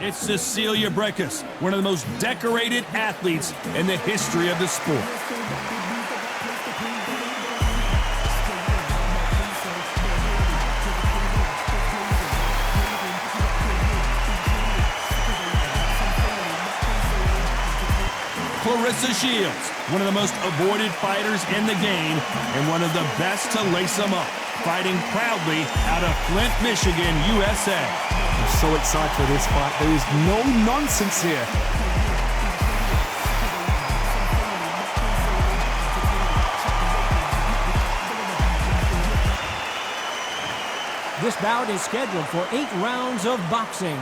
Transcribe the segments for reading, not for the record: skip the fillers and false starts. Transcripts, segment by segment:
It's Cecilia Brækhus, one of the most decorated athletes in the history of the sport. Claressa Shields, one of the most avoided fighters in the game and one of the best to lace them up, fighting proudly out of Flint, Michigan, USA. I'm so excited for this fight. There is no nonsense here. This bout is scheduled for 8 rounds of boxing.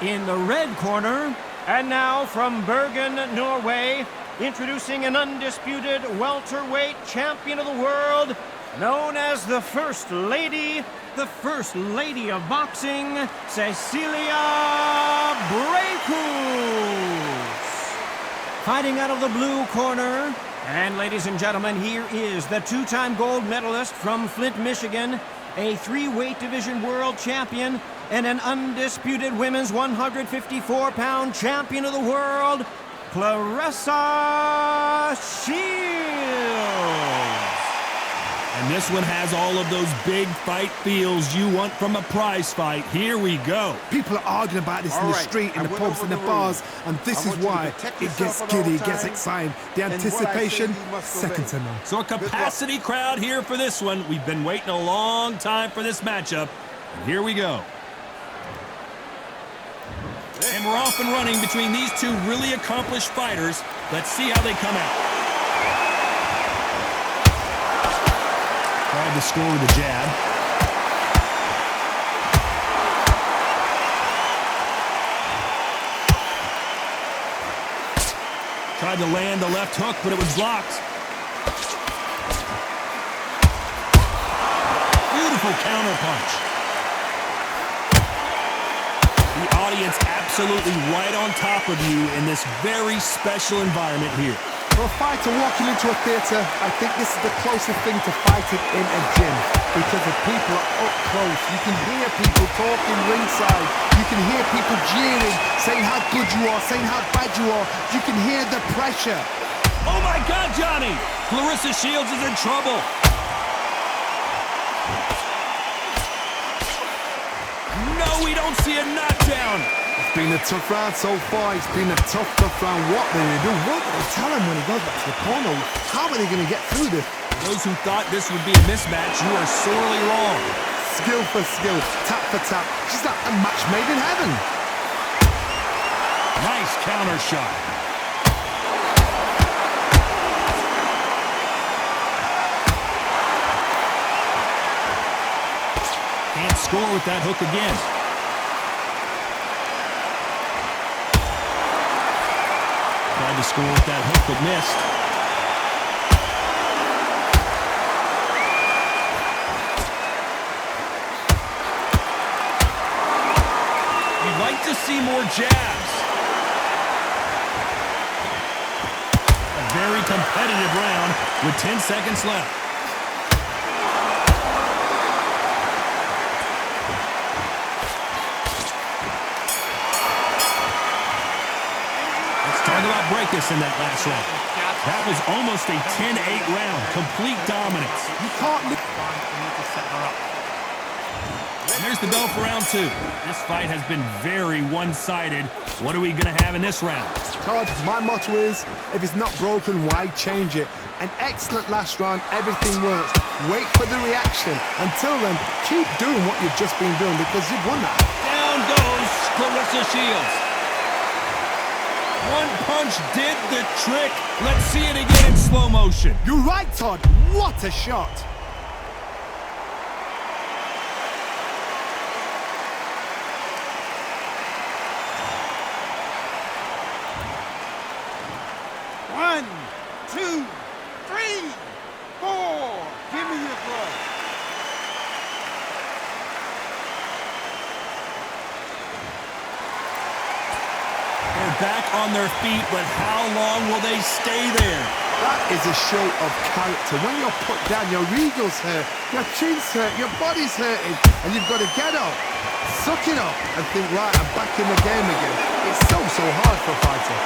In the red corner, and now from Bergen, Norway, introducing an undisputed welterweight champion of the world, known as the First Lady of Boxing, Cecilia Brækhus. Fighting out of the blue corner, and ladies and gentlemen, here is the 2-time gold medalist from Flint, Michigan, a 3-weight division world champion, and an undisputed women's 154-pound champion of the world, Claressa Shields. And this one has all of those big fight feels you want from a prize fight. Here we go. People are arguing about this in the street, in the pubs, in the bars, and this is why it gets giddy, it gets exciting. The anticipation, second to none. So a capacity crowd here for this one. We've been waiting a long time for this matchup. And here we go. And we're off and running between these two really accomplished fighters. Let's see how they come out. Tried to score with a jab. Tried to land the left hook, but it was blocked. Beautiful counterpunch. The audience absolutely right on top of you in this very special environment here. For a fighter walking into a theatre, I think this is the closest thing to fighting in a gym, because the people are up close. You can hear people talking ringside. You can hear people jeering, saying how good you are, saying how bad you are. You can hear the pressure. Oh my God, Johnny! Claressa Shields is in trouble. No, we don't see a knockdown. It's been a tough round so far. It's been a tough round. What do they do? What do they tell him when he goes back to the corner? How are they going to get through this? Those who thought this would be a mismatch, you are sorely wrong. Skill for skill, tap for tap. Just like a match made in heaven. Nice counter shot. Can't score with that hook again. Tried to score with that hook, but missed. You'd like to see more jabs. A very competitive round with 10 seconds left. Talk about Brækhus in that last round. That was almost a 10-8 round. Complete dominance. You can't look. And there's the bell for round 2. This fight has been very one-sided. What are we going to have in this round? Todd, my motto is, if it's not broken, why change it? An excellent last round. Everything works. Wait for the reaction. Until then, keep doing what you've just been doing, because you've won that. Down goes Claressa Shields. One punch did the trick. Let's see it again in slow motion. You're right, Todd. What a shot. One, two, three, four. Give me your glove. They're back on their feet, but how long will they stay there? That is a show of character. When you're put down, your eagle's hurt, your chin's hurt, your body's hurting, and you've got to get up. suck it up and think, right, I'm back in the game again. It's so hard for a fighter.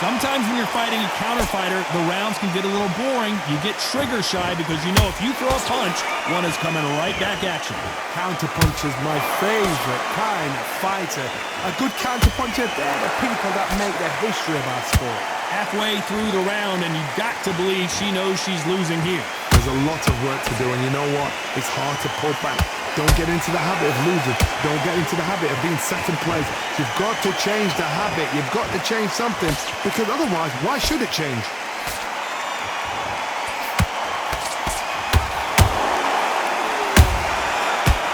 Sometimes when you're fighting a counter fighter, the rounds can get a little boring. You get trigger shy because you know if you throw a punch, one is coming right back at you. Counterpunch is my favorite kind of fighter. A good counterpuncher, they're the people that make the history of our sport. Halfway through the round, and you've got to believe she knows she's losing here. There's a lot of work to do, and you know what? It's hard to pull back. Don't get into the habit of losing. Don't get into the habit of being second place. You've got to change the habit. You've got to change something, because otherwise, why should it change?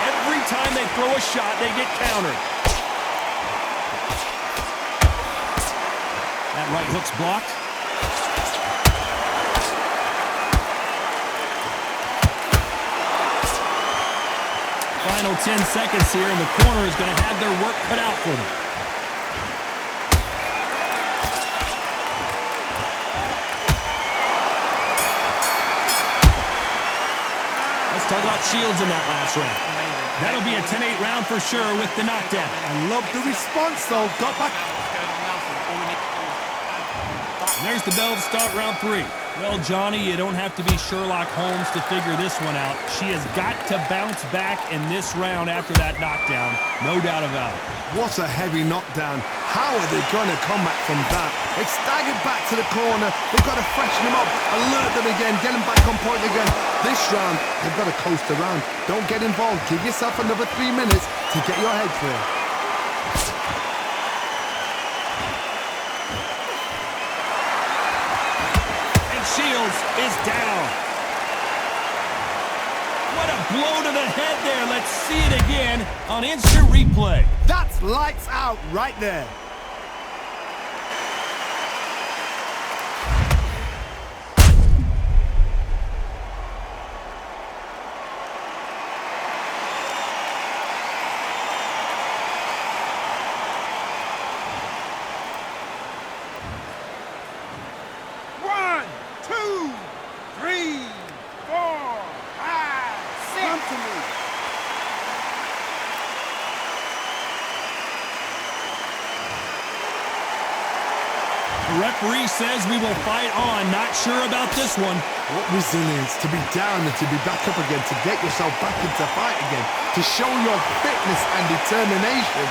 Every time they throw a shot, they get countered. That right hook's blocked. Final 10 seconds here, and the corner is going to have their work cut out for them. Let's talk about Shields in that last round. That'll be a 10-8 round for sure with the knockdown. I love the response, though. Got back. And there's the bell to start round 3. Well, Johnny, you don't have to be Sherlock Holmes to figure this one out. She has got to bounce back in this round after that knockdown. No doubt about it. What a heavy knockdown. How are they going to come back from that? They staggered back to the corner. They've got to freshen them up, alert them again, get them back on point again. This round, they've got to coast around. Don't get involved. Give yourself another 3 minutes to get your head clear. Shields is down. What a blow to the head there. Let's see it again on instant replay. That's lights out right there. The referee says we will fight on. Not sure about this one. What resilience to be down and to be back up again, to get yourself back into fight again, to show your fitness and determination.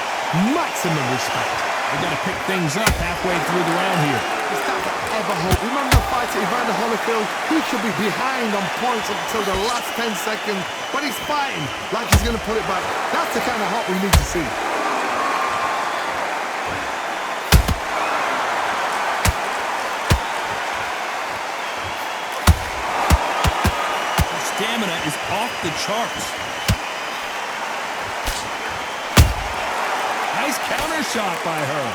Maximum respect. We've got to pick things up halfway through the round here. Is that ever hope? Remember the fighter Evander Holyfield? He should be behind on points until the last 10 seconds, but he's fighting like he's going to put it back. That's the kind of hope we need to see. Stamina is off the charts. Nice counter shot by her.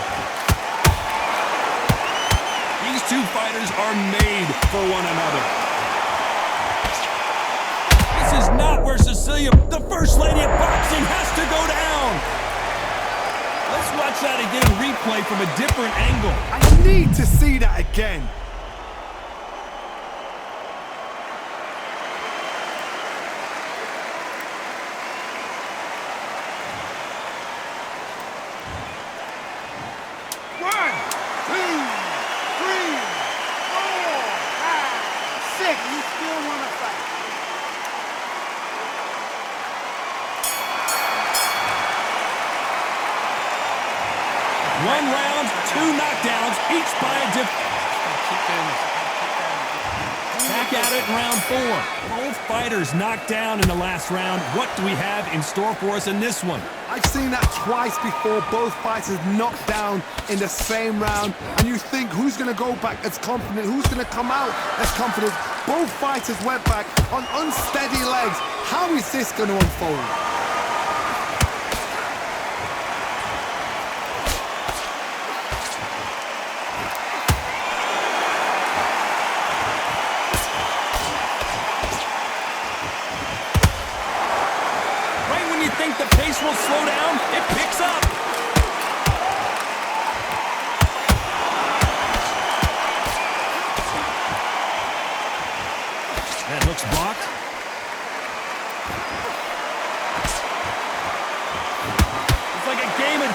These two fighters are made for one another. This is not where Cecilia, the first lady of boxing, has to go down. Let's watch that again, replay from a different angle. I need to see that again. One round, two knockdowns, each by a different. Back at it in round 4. Both fighters knocked down in the last round. What do we have in store for us in this one? I've seen that twice before, both fighters knocked down in the same round, and you think, who's going to go back as confident? Who's going to come out as confident? Both fighters went back on unsteady legs. How is this going to unfold? Think the pace will slow down, it picks up. That hook's blocked.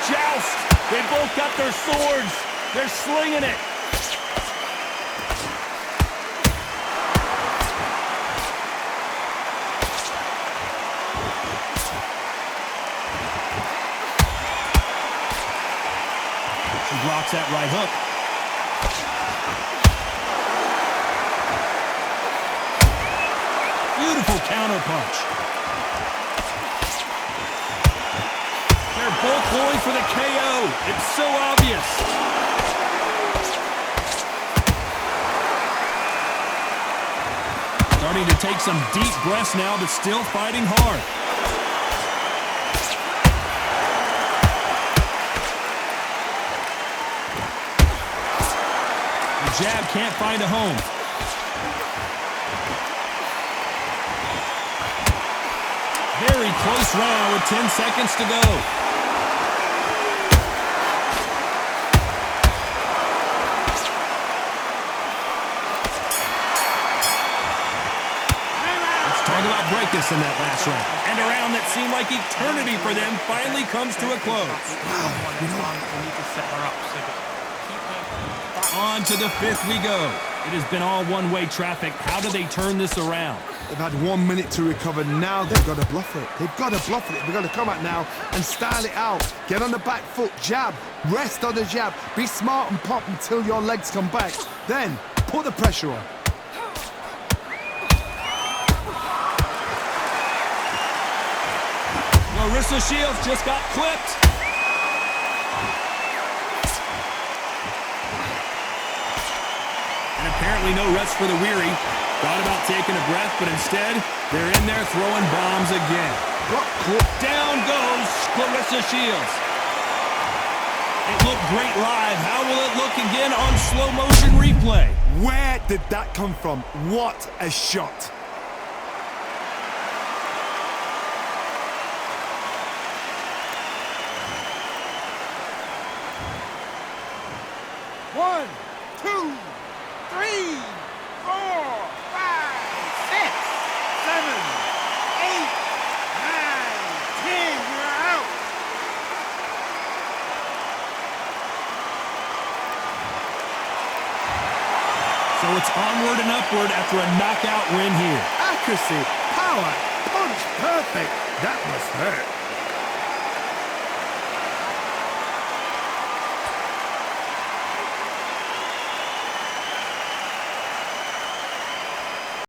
joust. They both got their swords. They're slinging it. She blocks that right hook. Beautiful counter punch. They're both going for the KO. It's so obvious. Starting to take some deep breaths now, but still fighting hard. The jab can't find a home. Very close round with 10 seconds to go. Let's talk about breakness in that last round. And a round that seemed like eternity for them finally comes to a close. On to the fifth we go. It has been all one-way traffic. How do they turn this around? They've had 1 minute to recover. Now they've got to bluff it. They've got to bluff it. They've got to come out now and style it out. Get on the back foot, jab, rest on the jab. Be smart and pop until your legs come back. Then put the pressure on. Claressa Shields just got clipped. And apparently no rest for the weary. Thought about taking a breath, but instead, they're in there throwing bombs again. Down goes Claressa Shields. It looked great live. How will it look again on slow motion replay? Where did that come from? What a shot. One, two, three, 4, 5, 6, 7, 8, 9, 10. You're out. So it's onward and upward after a knockout win here. Accuracy, power, punch, perfect. That must hurt.